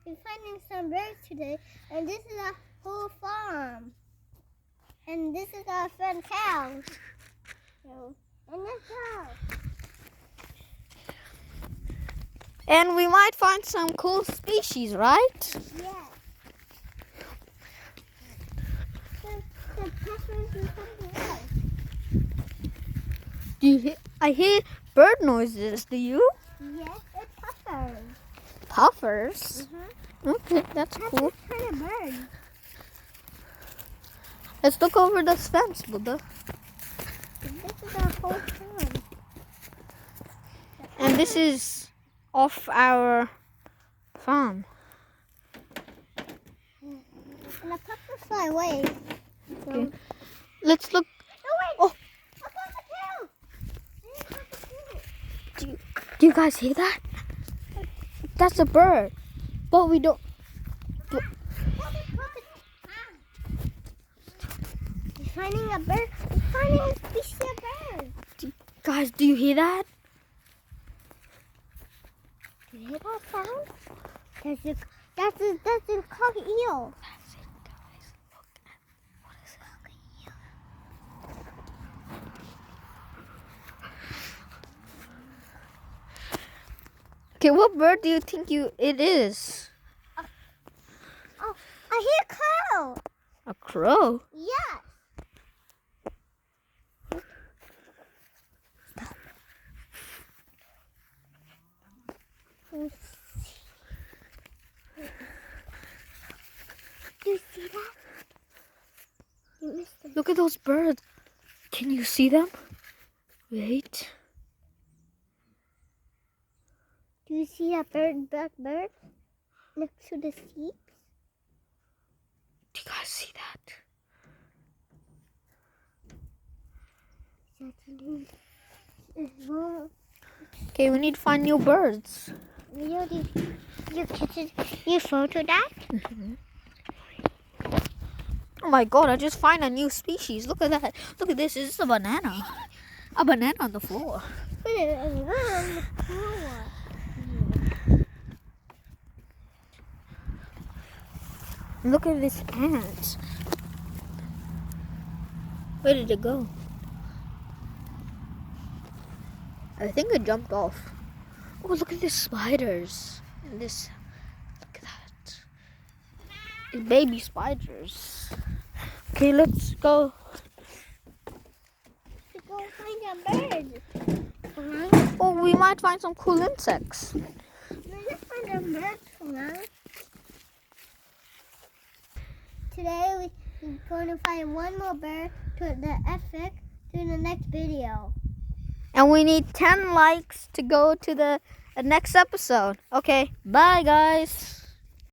we're finding some birds today, and this is a whole farm. And this is our friend cows. So, and let's go. And we might find some cool species, right? Yeah. The peppers and something else. I hear bird noises. Do you? Yes, it's puffers. Puffers? Okay, that's cool. What kind of bird? Let's look over this fence, Buddha. This is our whole farm. And this is off our farm. And the puffers fly away. So, Okay. Let's look. oh, wait! Oh. I found the cow! I found the cow. Do you guys hear that? That's a bird. But we don't. We're finding a bird. We're finding a species of bird. Guys, do you hear that? Do you hear that sound? That's a cock eel. That's it, guys. Look at what is that? Okay, what bird do you think it is? Oh, I hear a crow. A crow? Yes. Do you see that? You missed it. Look at those birds. Can you see them? Wait. Do you see that black bird next to the sheep? Do you guys see that? Okay, we need to find new birds. You kitchen, you photo that? Oh my god, I just find a new species. Look at that. Look at this. This is a banana. A banana on the floor. Put it on the floor. Look at this ant. Where did it go? I think it jumped off. Oh, look at these spiders. And this, look at that. It's baby spiders. Okay, let's go. To go find a bird. Oh, we might find some cool insects. Let's find a bird. Today we're going to find one more bird to the epic to the next video. And we need 10 likes to go to the next episode. Okay, bye guys.